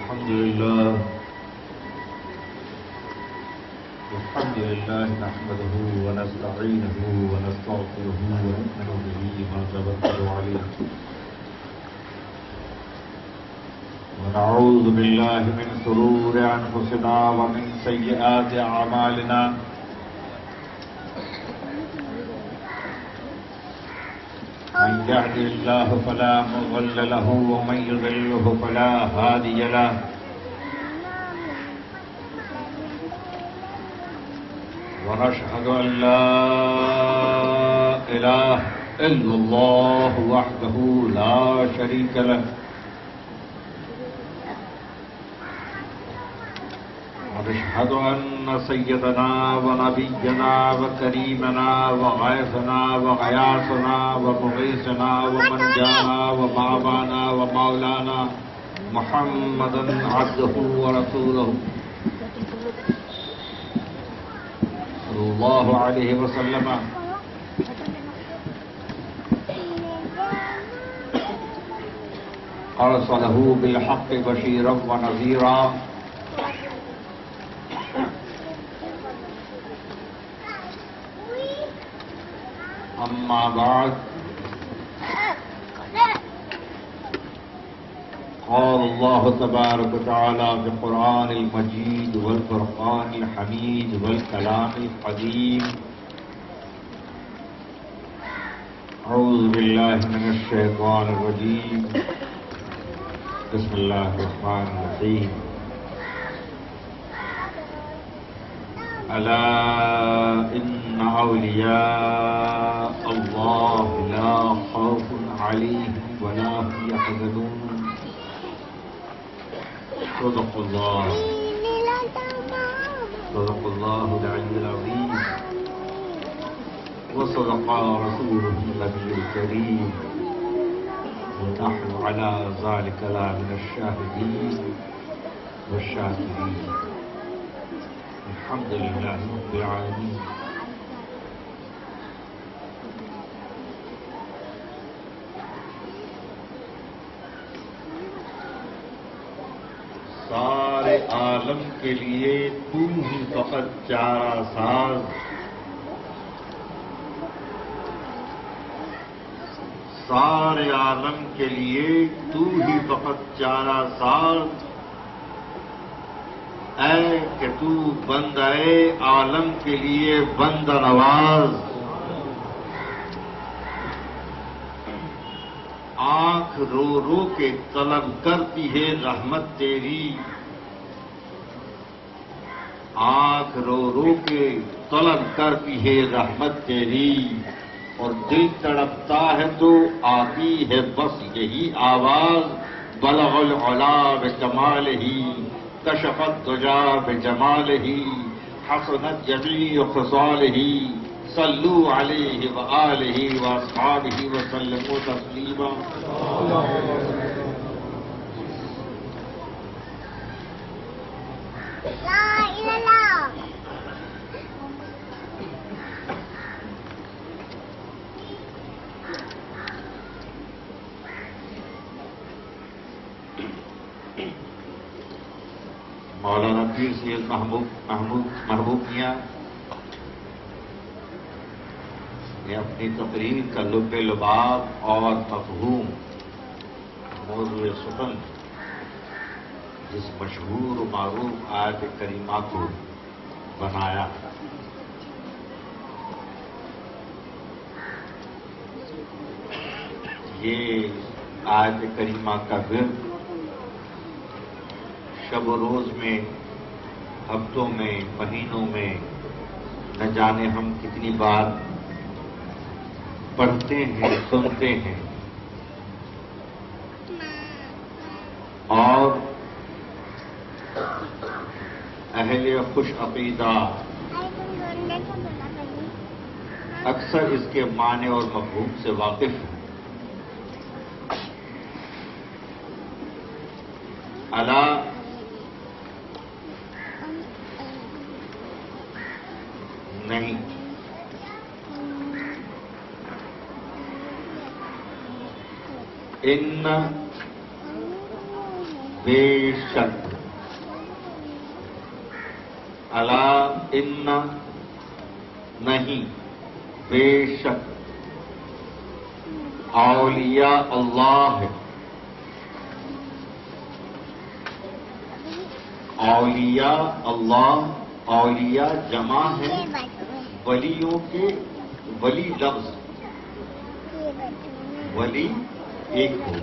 الحمد لله نحمده ونستعينه ونستغفره ونؤمن به ونتوكل عليه ونعوذ بالله من شرور أنفسنا ومن سيئات أعمالنا من يهده الله فلا مضل له ومن يضلله فلا هادي له ونشهد أن لا إله إلا الله وحده لا شريك له ونشهد أن سيدنا ونبينا وكريمنا وغيثنا وغياثنا ومغيثنا ومنجانا ومعوانا ومولانا محمدا عبده ورسوله صلى الله عليه وسلم أرسله بالحق بشيرا ونذيرا أما بعد قال الله تبارك وتعالى في القرآن المجيد والفرقان الحميد والكلام القديم أعوذ بالله من الشيطان الرجيم بسم الله الرحمن الرحيم ألا إن أولياء الله لا خوف عليهم ولا هم يحزنون صدق الله العلي العظيم وصدق رسوله النبي الكريم ونحن على ذلك من الشاهدين والشاكرين الحمد لله رب العالمين سارے عالم کے لیے تو ہی فقط چارہ ساز سارے عالم کے لیے تو ہی فقط چارہ ساز اے کہ تو بندہ عالم کے لیے بندہ نواز آنکھ رو رو کے طلب کرتی ہے رحمت تیری آنکھ رو رو کے طلب کرتی ہے رحمت تیری اور دل تڑپتا ہے تو آتی ہے بس یہی آواز بلغ العلا بجمالہ کشف الدجا بجمالہ حسنت جمیع خصالہ صلو علیہ وآلہ واصحابہ وسلموا تسلیما لا الہ مولانا پیر سید محبوب میاں نے اپنی تقریر کا لب لباب اور مفہوم موضوع سخن جس مشہور و معروف آیت کریمہ کو بنایا یہ آیت کریمہ کا ورد شب و روز میں ہفتوں میں مہینوں میں نہ جانے ہم کتنی بار پڑھتے ہیں سنتے ہیں اور اہل خوش عقیدہ اکثر اس کے معنی اور مفہوم سے واقف ہیں الا نہیں ان بے شک، الا ان نہیں، بے شک اولیاء اللہ ہے، اولیاء اللہ، اولیاء جمع ہے ولیوں کے، ولی لفظ، ولی ایک ہو،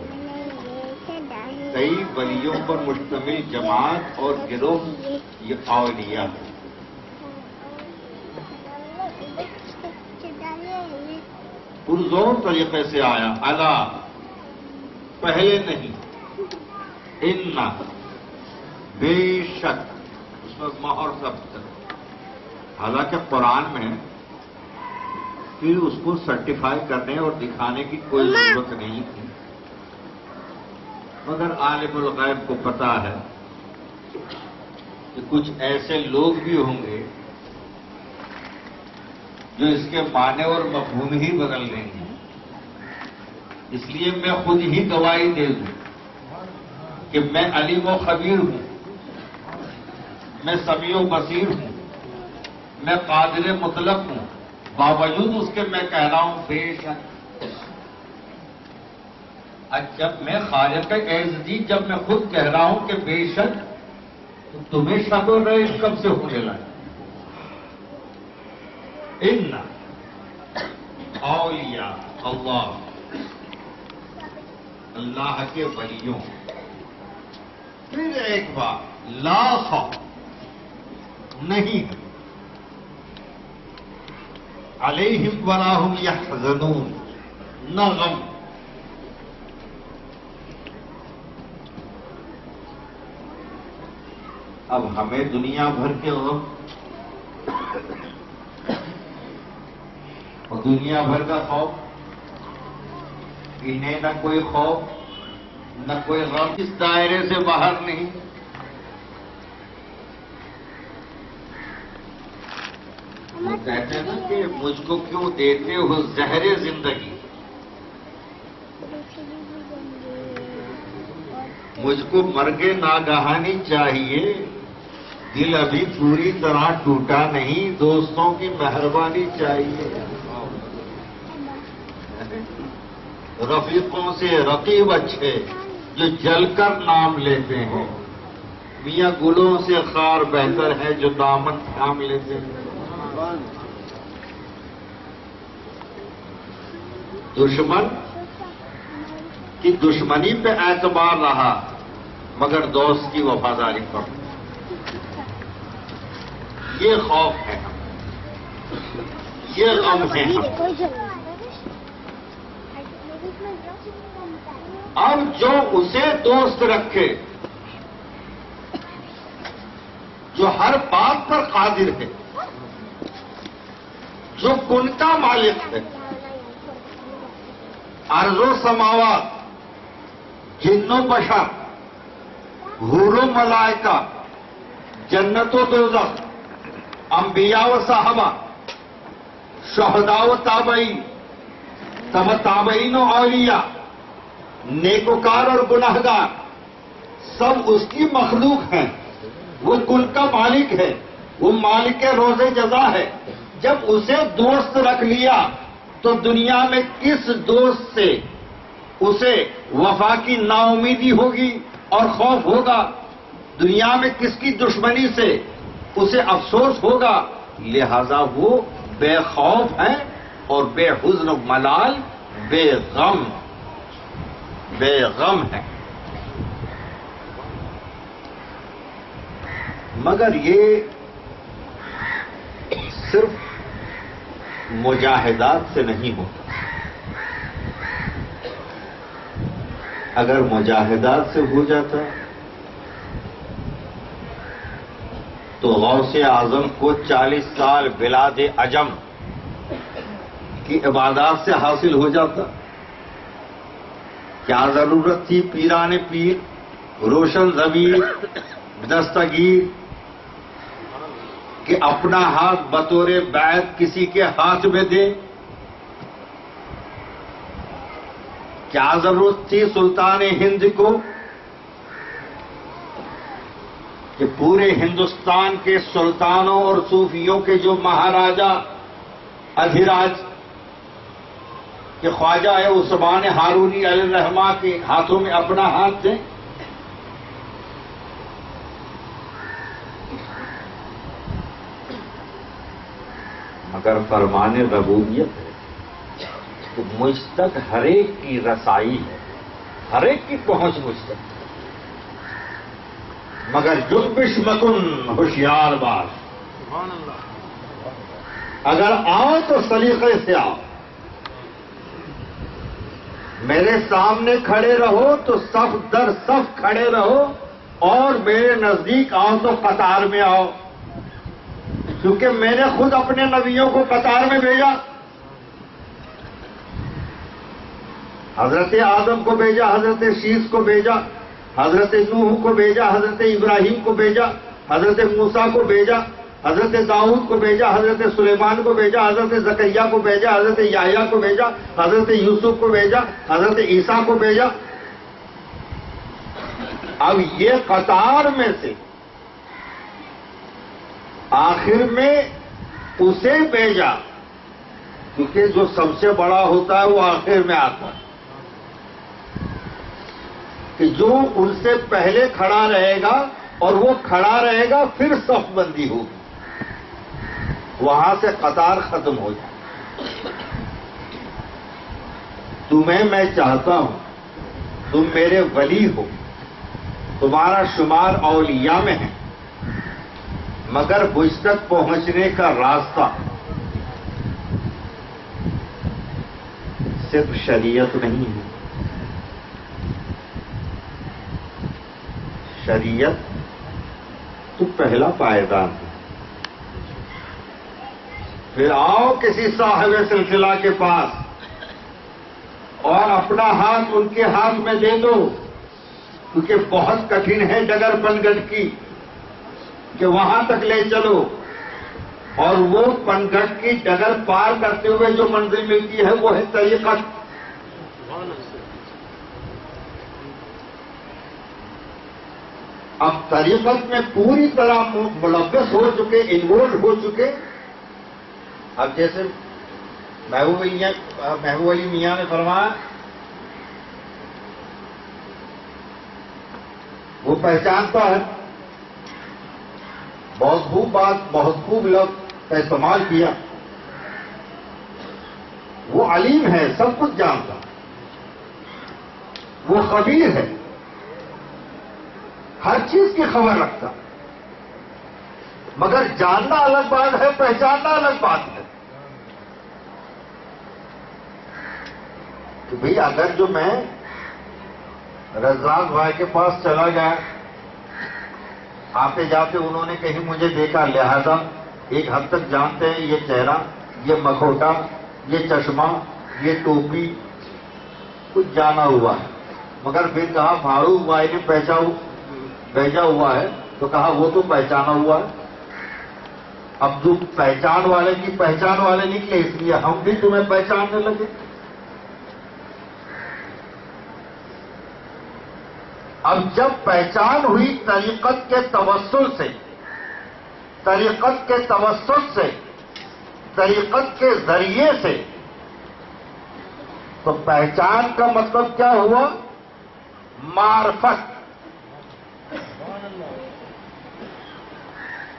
کئی ولیوں پر مشتمل جماعت اور گروہ یہ اولیاء ہے۔ پرزور طریقے سے آیا، الا پہلے نہیں، ان بے شک، اس میں مہر ثبت ہے۔ حالانکہ قرآن میں پھر اس کو سرٹیفائی کرنے اور دکھانے کی کوئی ضرورت نہیں تھی، مگر عالم الغیب کو پتا ہے کہ کچھ ایسے لوگ بھی ہوں گے جو اس کے معنی اور مفہوم ہی بدل دیں گے، اس لیے میں خود ہی گواہی دے دوں کہ میں علیم و خبیر ہوں، میں سمیع و بصیر ہوں، میں قادر مطلق ہوں، باوجود اس کے میں کہہ رہا ہوں بے شک۔ جب میں خالق عزیز، جب میں خود کہہ رہا ہوں کہ بے شک، تو تمہیں شک و ریب کب سے ہونے لگا؟ ان اولیاء اللہ، اللہ کے ولیوں، پھر ایک بار لا خوف نہیں علیہم ولا ہم یحزنون، نہ غم، اب ہمیں دنیا بھر کے غم اور دنیا بھر کا خوف، انہیں نہ کوئی خوف نہ کوئی غم، اس دائرے سے باہر نہیں۔ وہ کہتے ہیں نا کہ مجھ کو کیوں دیتے ہو زہر زندگی، مجھ کو مرگ ناگہانی چاہیے، دل ابھی پوری طرح ٹوٹا نہیں، دوستوں کی مہربانی چاہیے، رفیقوں سے رقیب اچھے جو جل کر نام لیتے ہیں، میاں گلوں سے خار بہتر ہے جو دامن تھام لیتے ہیں۔ دشمن کی دشمنی پہ اعتبار رہا مگر دوست کی وفاداری پر، یہ خوف ہے، یہ غم ہے۔ اب جو اسے دوست رکھے، جو ہر بات پر قادر ہے، جو کن کا مالک ہے، ارض و سماوات، جن و بشر، حور و ملائکہ، جنت و دوزخ، انبیاء و صحابہ، شہداء و تابعین، تابعین و اولیاء، نیکوکار اور گناہگار، سب اس کی مخلوق ہیں، وہ کل کا مالک ہے، وہ مالک روز جزا ہے۔ جب اسے دوست رکھ لیا تو دنیا میں کس دوست سے اسے وفا کی نا امیدی ہوگی اور خوف ہوگا؟ دنیا میں کس کی دشمنی سے اسے افسوس ہوگا؟ لہذا وہ بے خوف ہیں اور بے حزن و ملال، بے غم ہے۔ مگر یہ صرف مجاہدات سے نہیں ہوتا، اگر مجاہدات سے ہو جاتا تو غوث اعظم کو 40 سال بلاد عجم کی عبادات سے حاصل ہو جاتا۔ کیا ضرورت تھی پیران پیر، روشن ضمیر، دستگیر کہ اپنا ہاتھ بطور بیعت کسی کے ہاتھ میں دے؟ کیا ضرورت تھی سلطان ہند کو کہ پورے ہندوستان کے سلطانوں اور صوفیوں کے جو مہاراجا ادھیراج کہ خواجہ ہے عثمان ہارونی علیہ الرحمہ کے ہاتھوں میں اپنا ہاتھ دیں. مگر فرمان ربوبیت ہے تو مجھ تک ہر ایک کی رسائی ہے، ہر ایک کی پہنچ مجھ تک. مگر جنبش مکن ہوشیار باش، اگر آؤ تو سلیقے سے آؤ. میرے سامنے کھڑے رہو تو صف در صف کھڑے رہو، اور میرے نزدیک آؤ تو قطار میں آؤ، کیونکہ میں نے خود اپنے نبیوں کو قطار میں بھیجا. حضرت آدم کو بھیجا، حضرت شیس کو بھیجا، حضرت نوح کو بھیجا، حضرت ابراہیم کو بھیجا، حضرت موسیٰ کو بھیجا، حضرت داؤد کو بھیجا، حضرت سلیمان کو بھیجا، حضرت زکریا کو بھیجا، حضرت یحییٰ کو بھیجا، حضرت یوسف کو بھیجا، حضرت عیسیٰ کو بھیجا. اب یہ قطار میں سے آخر میں اسے بھیجا، کیونکہ جو سب سے بڑا ہوتا ہے وہ آخر میں آتا ہے، کہ جو ان سے پہلے کھڑا رہے گا اور وہ کھڑا رہے گا پھر صف بندی ہوگی، وہاں سے قطار ختم ہو جائے. تمہیں میں چاہتا ہوں، تم میرے ولی ہو، تمہارا شمار اولیاء میں ہے، مگر مجھ تک پہنچنے کا راستہ صرف شریعت نہیں ہے. شریعت تو پہلا پائیدان ہے. پھر آؤ کسی صاحب سلسلہ کے پاس اور اپنا ہاتھ ان کے ہاتھ میں دے دو، کیونکہ بہت کٹھن ہے ڈگر پنگٹ کی کہ وہاں تک لے چلو، اور وہ پنگٹ کی ڈگر پار کرتے ہوئے جو منزل ملتی ہے وہ ہے طریقت. اب طریقت میں پوری طرح ملوث ہو چکے، انوالو ہو چکے. اب جیسے محبوب علی میاں نے فرمایا، وہ پہچانتا ہے، بہت خوب بات، بہت خوب لفظ کا استعمال کیا. وہ علیم ہے، سب کچھ جانتا، وہ خبیر ہے، ہر چیز کی خبر رکھتا. مگر جاننا الگ بات ہے، پہچاننا الگ بات ہے. کہ بھئی اگر جو میں رزاق بھائی کے پاس چلا گیا، آتے جاتے انہوں نے کہیں مجھے دیکھا، لہذا ایک حد تک جانتے ہیں یہ چہرہ، یہ مکھوٹا، یہ چشمہ، یہ ٹوپی، کچھ جانا ہوا ہے. مگر پھر کہا فاروق بھائی نے بھیجا ہوا ہے، تو کہا وہ تو پہچانا ہوا ہے. اب جو پہچان والے کی پہچان والے نکلے، اس لیے ہم بھی تمہیں پہچاننے لگے. اب جب پہچان ہوئی طریقت کے توسل سے، طریقت کے توسل سے، طریقت کے ذریعے سے، تو پہچان کا مطلب کیا ہوا؟ معرفت.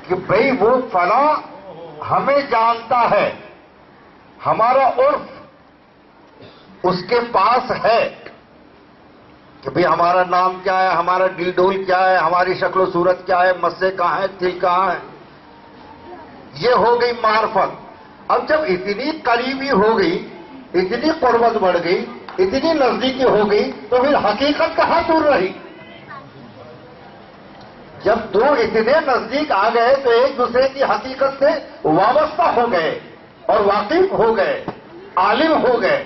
کہ بھئی وہ فلاں ہمیں جانتا ہے، ہمارا عرف اس کے پاس ہے، کہ بھئی ہمارا نام کیا ہے، ہمارا ڈل ڈول کیا ہے، ہماری شکل و صورت کیا ہے، مسے کہاں ہیں، دل کہاں ہے. یہ ہو گئی معرفت. اب جب اتنی قریبی ہو گئی، اتنی قربت بڑھ گئی، اتنی نزدیکی ہو گئی، تو پھر حقیقت کہاں دور رہی؟ جب دو اتنے نزدیک آ گئے تو ایک دوسرے کی حقیقت سے وابستہ ہو گئے اور واقف ہو گئے، عالم ہو گئے.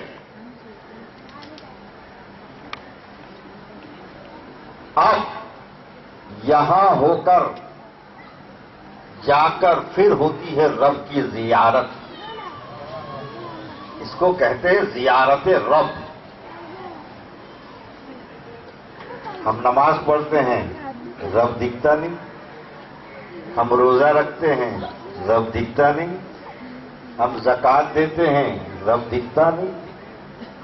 اب یہاں ہو کر جا کر پھر ہوتی ہے رب کی زیارت. اس کو کہتے ہیں زیارت رب. ہم نماز پڑھتے ہیں، رب دکھتا نہیں، ہم روزہ رکھتے ہیں، رب دکھتا نہیں. ہم زکوٰۃ دیتے ہیں، رب دکھتا نہیں.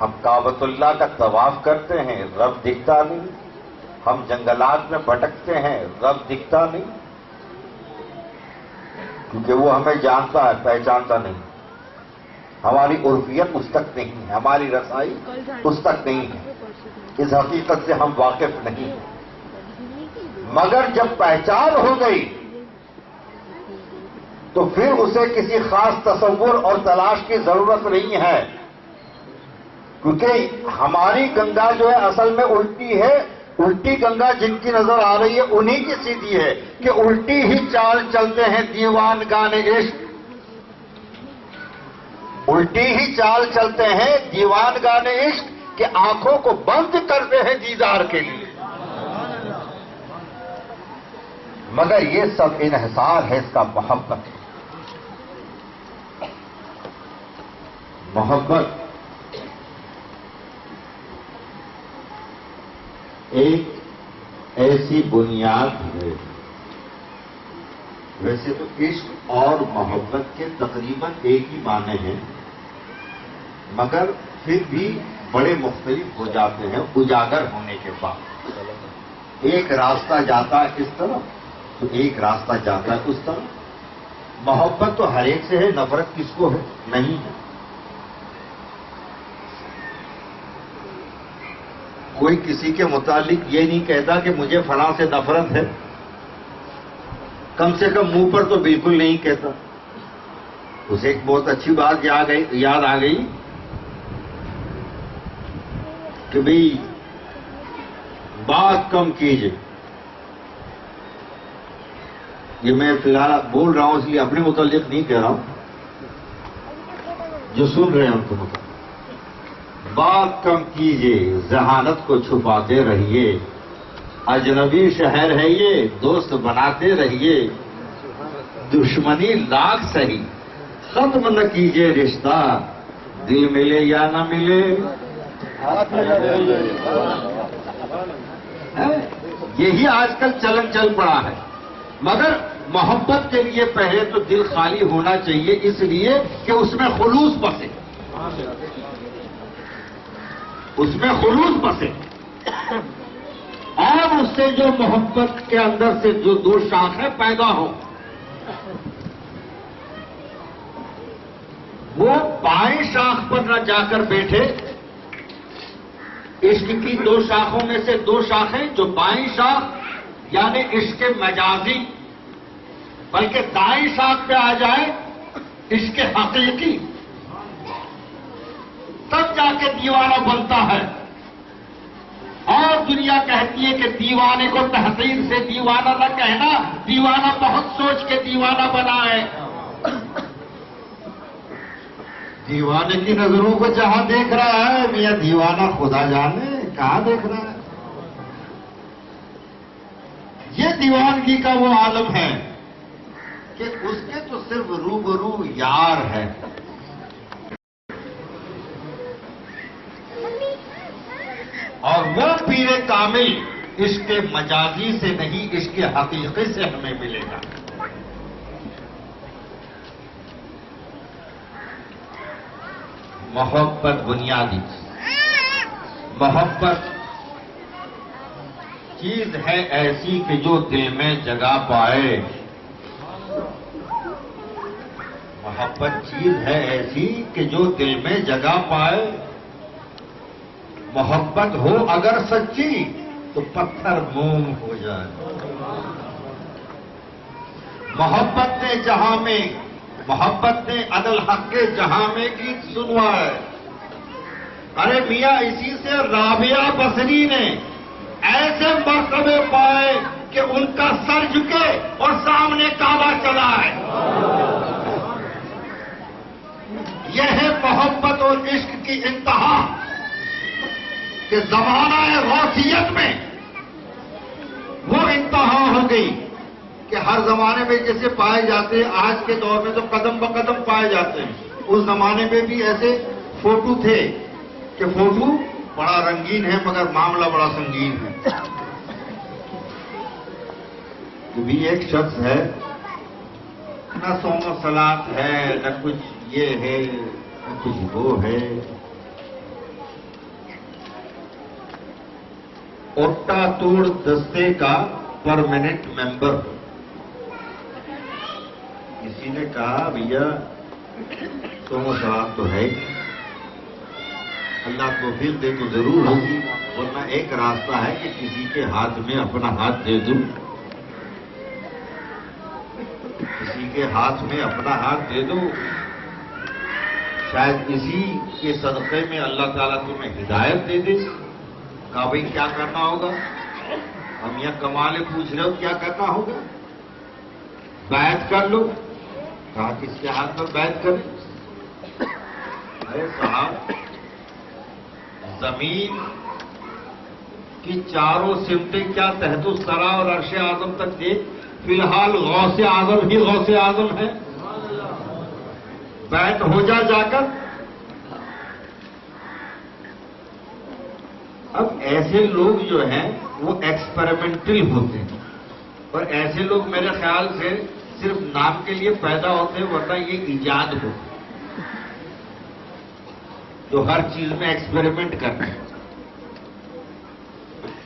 ہم کعبۃ اللہ کا طواف کرتے ہیں، رب دکھتا نہیں. ہم جنگلات میں بھٹکتے ہیں، رب دکھتا نہیں. کیونکہ وہ ہمیں جانتا ہے، پہچانتا نہیں. ہماری عرفیت اس تک نہیں ہے، ہماری رسائی اس تک نہیں ہے، اس حقیقت سے ہم واقف نہیں ہیں. مگر جب پہچان ہو گئی تو پھر اسے کسی خاص تصور اور تلاش کی ضرورت نہیں ہے. کیونکہ ہماری گنگا جو ہے اصل میں الٹی ہے. الٹی گنگا جن کی نظر آ رہی ہے انہی کی سیدھی ہے کہ الٹی ہی چال چلتے ہیں دیوان گانے عشق. الٹی ہی چال چلتے ہیں دیوان گانے عشق کہ آنکھوں کو بند کرتے ہیں دیدار کے لیے. مگر یہ سب انحصار ہے اس کا محبت. محبت ایک ایسی بنیاد ہے. ویسے تو عشق اور محبت کے تقریباً ایک ہی معنی ہیں، مگر پھر بھی بڑے مختلف ہو جاتے ہیں اجاگر ہونے کے بعد. ایک راستہ جاتا ہے اس طرف تو ایک راستہ جاتا ہے اس طرف. محبت تو ہر ایک سے ہے، نفرت کس کو ہے؟ نہیں ہے. کوئی کسی کے متعلق یہ نہیں کہتا کہ مجھے فلاں سے نفرت ہے، کم سے کم منہ پر تو بالکل نہیں کہتا. اسے ایک بہت اچھی بات یاد آ گئی کہ بھئی بات کم کیجئے. یہ میں فی الحال بول رہا ہوں اس لیے اپنے متعلق نہیں کہہ رہا ہوں، جو سن رہے ہیں ان کو متعلق. بات کم کیجئے، ذہانت کو چھپاتے رہیے. اجنبی شہر ہے یہ، دوست بناتے رہیے. دشمنی لاکھ سہی، ختم نہ کیجئے رشتہ. دل ملے یا نہ ملے. یہی آج کل چلن چل پڑا ہے. مگر محبت کے لیے پہلے تو دل خالی ہونا چاہیے، اس لیے کہ اس میں خلوص بسے. اس میں خلوص بسے اور اس سے جو محبت کے اندر سے جو دو شاخیں پیدا ہوں وہ بائیں شاخ پر نہ جا کر بیٹھے. عشق کی دو شاخوں میں سے دو شاخیں جو بائیں شاخ یعنی عشق مجازی، بلکہ دائیں شاخ پہ آ جائے عشق حقیقی، تب جا کے دیوانہ بنتا ہے. اور دنیا کہتی ہے کہ دیوانے کو تحقیر سے دیوانہ نہ کہنا، دیوانہ بہت سوچ کے دیوانہ بنا ہے. دیوانے کی نظروں کو جہاں دیکھ رہا ہے میاں دیوانہ خدا جانے کہاں دیکھ رہا ہے. یہ دیوانگی کا وہ عالم ہے کہ اس کے تو صرف روبرو یار ہے. اور وہ پیر کامل عشق مجازی سے نہیں عشق حقیقی سے ہمیں ملے گا. محبت بنیادی محبت چیز ہے ایسی کہ جو دل میں جگہ پائے. محبت چیز ہے ایسی کہ جو دل میں جگہ پائے. محبت ہو اگر سچی تو پتھر موم ہو جائے. محبت نے جہاں میں محبت نے عدل حق کے جہاں میں گیت سنوائے. ارے میاں اسی سے رابعہ بصری نے ایسے مرتبے پائے کہ ان کا سر جھکے اور سامنے کعبہ چلا ہے. یہ ہے محبت اور عشق کی انتہا کہ زمانہ غوثیت میں وہ انتہا ہو گئی کہ ہر زمانے میں جیسے پائے جاتے ہیں، آج کے دور میں تو قدم بقدم پائے جاتے ہیں. اس زمانے میں بھی ایسے فوٹو تھے کہ فوٹو بڑا رنگین ہے مگر معاملہ بڑا سنگین ہے. بھی ایک شخص ہے نہ صوم و صلات ہے، نہ کچھ یہ ہے، نہ کچھ وہ ہے. اوٹا توڑ دستے کا پرماننٹ ممبر. کسی نے کہا بھیا صوم و صلات تو ہے ہی، اللہ توفیق دے تو ضرور ہوگی، ورنہ ایک راستہ ہے کہ کسی کے ہاتھ میں اپنا ہاتھ دے دوں. کسی کے ہاتھ میں اپنا ہاتھ دے دو، شاید اسی کے صدقے میں اللہ تعالیٰ تمہیں ہدایت دے دے. کہا بھائی کیا کرنا ہوگا؟ ہم یہاں کمالے پوچھ رہے ہو کیا کرنا ہوگا؟ بیعت کر لو. کہا کس کے ہاتھ پر بیعت کریں؟ ارے صاحب، زمین کی چاروں سمتیں کیا تحت الثری اور عرش اعظم تک دیکھ، فی الحال غوث اعظم ہی غوث اعظم ہے. بیعت ہو جا کر. اب ایسے لوگ جو ہیں وہ ایکسپیریمنٹل ہوتے ہیں، اور ایسے لوگ میرے خیال سے صرف نام کے لیے پیدا ہوتے ہیں، ورنہ یہ ایجاد ہو جو ہر چیز میں ایکسپیریمنٹ کرتے ہیں.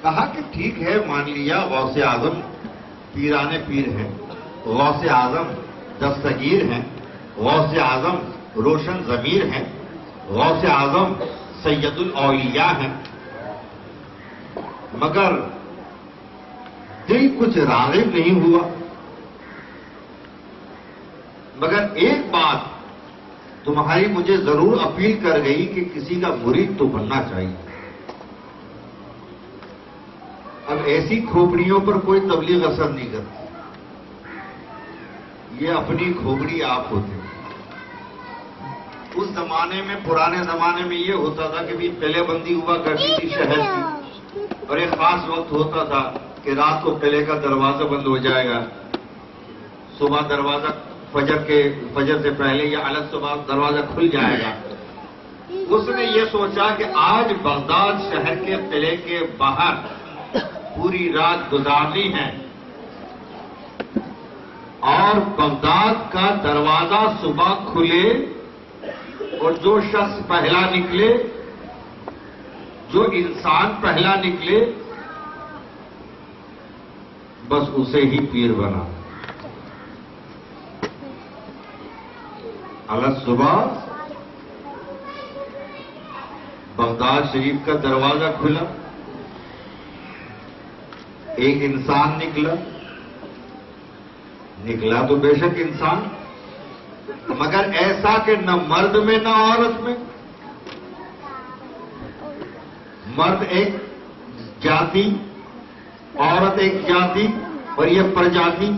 کہا کہ ٹھیک ہے، مان لیا غوث اعظم پیرانے پیر ہیں، غوث اعظم دستگیر ہیں، غوث اعظم روشن ضمیر ہیں، غوث اعظم سید الاولیاء ہیں، مگر دل کچھ راغب نہیں ہوا. مگر ایک بات تمہاری مجھے ضرور اپیل کر گئی کہ کسی کا مرید تو بننا چاہیے. اب ایسی کھوپڑیوں پر کوئی تبلیغ اثر نہیں کرتی، یہ اپنی کھوپڑی آپ ہوتے ہیں. اس زمانے میں، پرانے زمانے میں یہ ہوتا تھا کہ بھی قلعے بندی ہوا کرتی تھی شہر کی، اور ایک خاص وقت ہوتا تھا کہ رات کو قلعے کا دروازہ بند ہو جائے گا، صبح دروازہ فجر سے پہلے یا الگ صبح دروازہ کھل جائے گا. اس نے یہ سوچا کہ آج بغداد شہر کے قلعے کے باہر پوری رات گزارنی ہے، اور بغداد کا دروازہ صبح کھلے اور جو شخص پہلا نکلے، جو انسان پہلا نکلے، بس اسے ہی پیر بنا. الگ صبح بغداد شریف کا دروازہ کھلا، ایک انسان نکلا تو بے شک انسان، مگر ایسا کہ نہ مرد میں نہ عورت میں. مرد ایک جاتی، عورت ایک جاتی، اور یہ پرجاتی.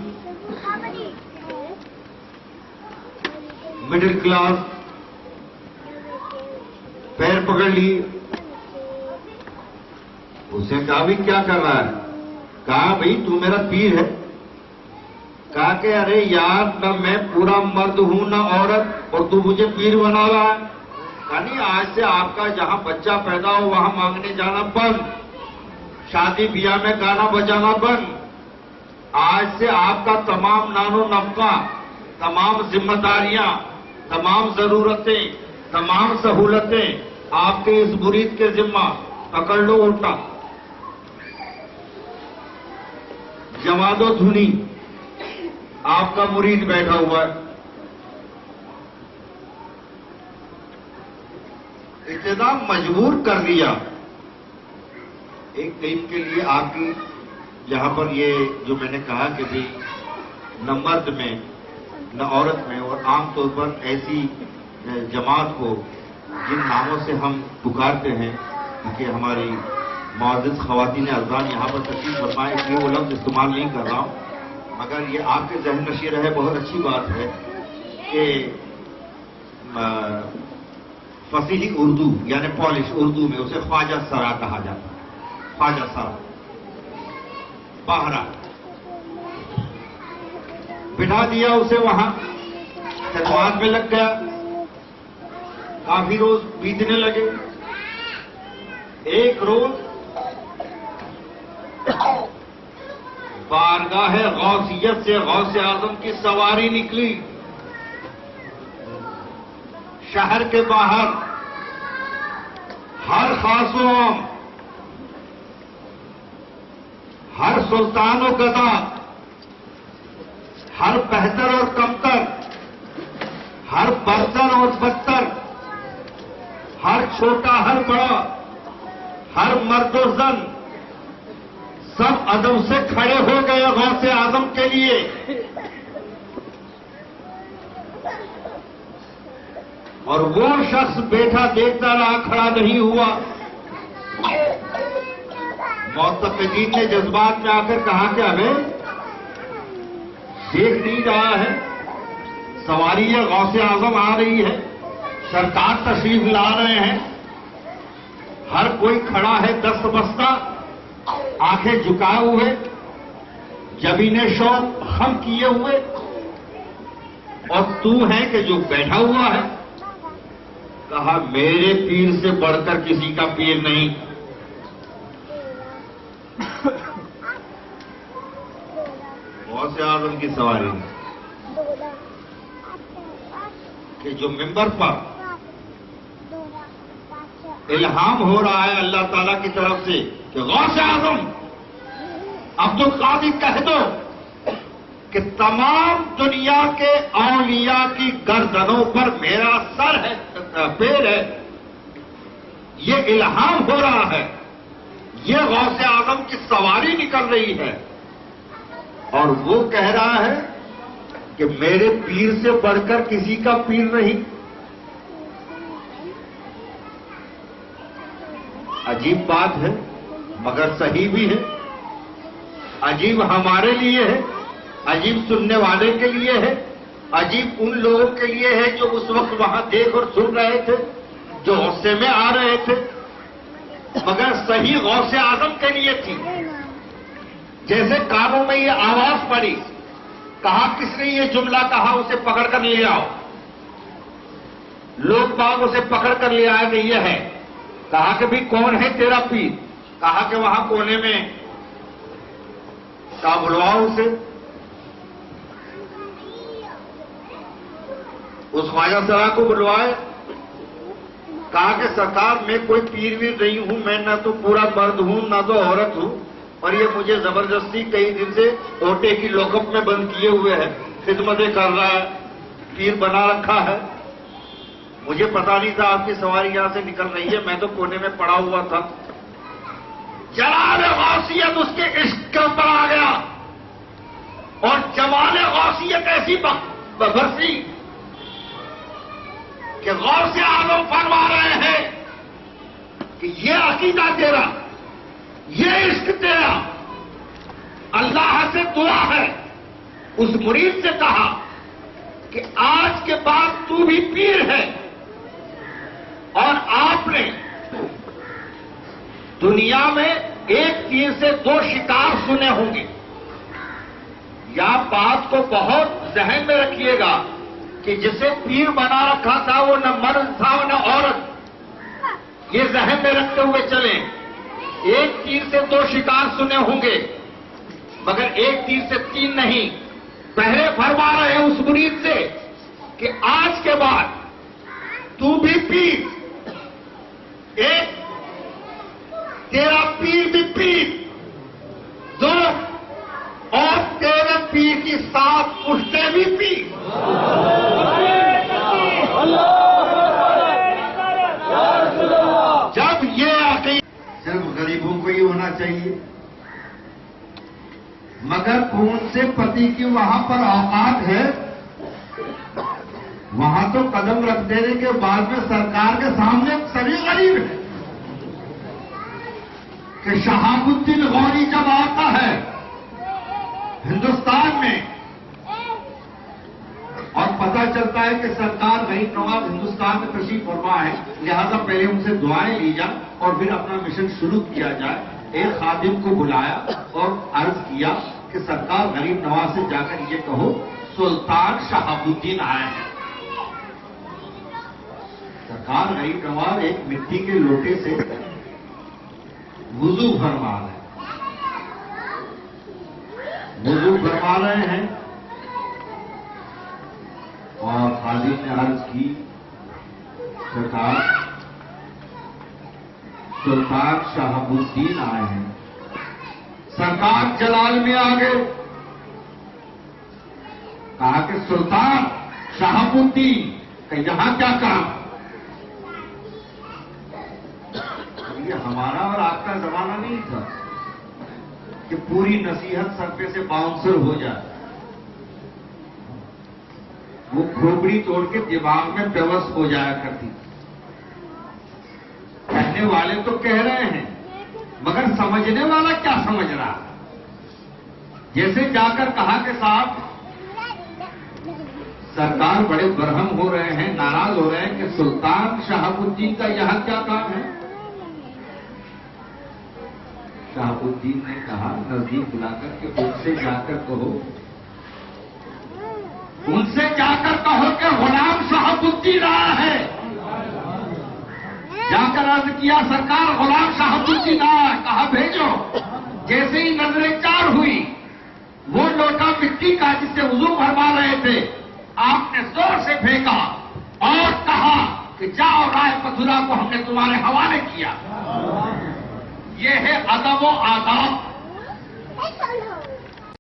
مڈل کلاس، پیر پکڑ لیے. اسے کہا بھی کیا کر رہا ہے؟ کہا بھئی تو میرا پیر ہے. کہا کہ ارے یار، نہ میں پورا مرد ہوں نہ عورت، اور تو مجھے پیر بنا رہا ہے. کہا نہیں، آج سے آپ کا جہاں بچہ پیدا ہو وہاں مانگنے جانا بند، شادی بیاہ میں گانا بجانا بند. آج سے آپ کا تمام نان و نفقہ، تمام ذمہ داریاں، تمام ضرورتیں، تمام سہولتیں آپ کے اس مرید کے ذمہ. پکڑ لو اٹھا، جماد و دھنی، آپ کا مرید بیٹھا ہوا ہے. ابتدا مجبور کر دیا. ایک ٹائم کے لیے آپ کی یہاں پر یہ جو میں نے کہا کہ بھی نہ مرد میں نہ عورت میں، اور عام طور پر ایسی جماعت کو جن ناموں سے ہم پکارتے ہیں، کیونکہ ہماری معزز خواتین اذان یہاں پر تشریف فرمائے، اس لیے وہ لفظ استعمال نہیں کر رہا ہوں، مگر یہ آپ کے ذہن نشین رہے. بہت اچھی بات ہے کہ فصیح اردو یعنی پالش اردو میں اسے خواجہ سرا کہا جاتا ہے. خواجہ سرا باہرا بٹھا دیا اسے وہاں، خدمات میں لگ گیا. کافی روز بیتنے لگے. ایک روز بارگاہ غوثیت سے غوث اعظم کی سواری نکلی. شہر کے باہر ہر خاص و عام، ہر سلطان و گدا، ہر بہتر اور کمتر، ہر برتر اور بدتر، ہر چھوٹا ہر بڑا، ہر مرد و زن، سب ادب سے کھڑے ہو گئے غوث اعظم کے لیے. اور وہ شخص بیٹھا دیکھتا رہا، کھڑا نہیں ہوا. معتقدین نے جذبات میں آ کر کہا کہ ہمیں دیکھ نہیں رہا ہے، سواری ہے غوث اعظم آ رہی ہے، سرکار تشریف لا رہے ہیں، ہر کوئی کھڑا ہے دست بستہ، آنکھیں جھکائے ہوئے، جبینِ شوق خم کیے ہوئے، اور تو ہے کہ جو بیٹھا ہوا ہے. کہا میرے پیر سے بڑھ کر کسی کا پیر نہیں. غوث اعظم کی سواری کہ جو ممبر پر الہام ہو رہا ہے اللہ تعالیٰ کی طرف سے کہ غوث اعظم عبد القادر کہہ دو کہ تمام دنیا کے اولیاء کی گردنوں پر میرا سر ہے، پیر ہے. یہ الہام ہو رہا ہے، یہ غوث اعظم کی سواری نکل رہی ہے، اور وہ کہہ رہا ہے کہ میرے پیر سے بڑھ کر کسی کا پیر نہیں. عجیب بات ہے مگر صحیح بھی ہے. عجیب ہمارے لیے ہے، عجیب سننے والے کے لیے ہے، عجیب ان لوگوں کے لیے ہے جو اس وقت وہاں دیکھ اور سن رہے تھے، جو غصے میں آ رہے تھے، مگر صحیح غوث اعظم کے لیے تھی. جیسے کانوں میں یہ آواز پڑی، کہا کس نے یہ جملہ کہا، اسے پکڑ کر لے آؤ. لوگ باغ اسے پکڑ کر لے آئے کہ یہ ہے. کہا کہ بھی کون ہے تیرا پیر؟ کہا کہ وہاں کونے میں. کہا بلواؤ اسے. اس خواجہ سرا کو بلوائے. کہا کہ سرکار میں کوئی پیر ویر نہیں ہوں، میں نہ تو پورا مرد ہوں نہ تو عورت ہوں، اور یہ مجھے زبردستی کئی دن سے اوٹے کی لوکپ میں بند کیے ہوئے ہے، خدمتیں کر رہا ہے، پیر بنا رکھا ہے. مجھے پتا نہیں تھا آپ کی سواری یہاں سے نکل رہی ہے، میں تو کونے میں پڑا ہوا تھا. جلال غوثیت اس کے عشق کے اوپر آ گیا، اور جمال غوثیت ایسی برسی کہ غوث اعظم فرما رہے ہیں کہ یہ عقیدہ تیرا، یہ عشق تیرا، اللہ سے دعا ہے. اس مرید سے کہا کہ آج کے بعد تو بھی پیر ہے، اور آپ نے دنیا میں ایک تیر سے 2 شکار سنے ہوں گے. یا بات کو بہت ذہن میں رکھیے گا کہ جسے پیر بنا رکھا تھا وہ نہ مرد تھا نہ عورت. یہ ذہن میں رکھتے ہوئے چلیں. ایک تیر سے 2 شکار سنے ہوں گے، مگر ایک تیر سے 3 نہیں. پہلے فرما رہے ہیں اس مرید سے کہ آج کے بعد تو بھی پیر، ایک تیرا پیر بھی پیر، 2 اور تیرے پیر کی 7 پشتیں بھی پیر. جب یہ عقیدہ صرف غریبوں کو ہی ہونا چاہیے، مگر خون سے پتی کی وہاں پر اوقات ہے، وہاں تو قدم رکھ دینے کے بعد میں سرکار کے سامنے سبھی غریب ہیں. کہ شہاب الدین غوری جب آتا ہے ہندوستان میں اور پتہ چلتا ہے کہ سرکار غریب نواز ہندوستان میں تشریف فرما ہے، لہذا پہلے ان سے دعائیں لی جائیں اور پھر اپنا مشن شروع کیا جائے. ایک خادم کو بلایا اور عرض کیا کہ سرکار غریب نواز سے جا کر یہ کہو سلطان شہاب الدین آئے ہیں. سرکار غریب نواز ایک مٹی کے لوٹے سے وضو فرما رہے. وضو فرما رہے ہیں اور خادم نے عرض کی سرکار سلطان شہاب الدین آئے ہیں. سرکار جلال میں آ گئے. کہا کہ سلطان شہاب الدین کہ یہاں کیا کام؟ یہ ہمارا اور آپ کا زمانہ نہیں تھا کہ پوری نصیحت سر پہ سے باؤنسر ہو جائے. وہ کھوپڑی توڑ کے دماغ میں پیوس ہو جایا کرتی. کہنے والے تو کہہ رہے ہیں مگر سمجھنے والا کیا سمجھ رہا؟ جیسے جا کر کہا کہ صاحب سرکار بڑے برہم ہو رہے ہیں، ناراض ہو رہے ہیں کہ سلطان شہاب الدین کا یہاں کیا کام ہے؟ شہاب الدین نے کہا نزدیک بلا کر کہ ان سے جا کر کہو، ان سے جا کر کہو کہ غلام شہاب الدین آیا ہے. جا کر عرض کیا سرکار غلام شہاب الدین آیا. کہا بھیجو. جیسے ہی نظریں چار ہوئی وہ لوٹا مٹی کا جس سے وضو بھروا رہے تھے آپ نے زور سے پھینکا اور کہا کہ جاؤ رائے پتھورا کو ہم نے تمہارے حوالے کیا. یہ ہے ادب و آداب.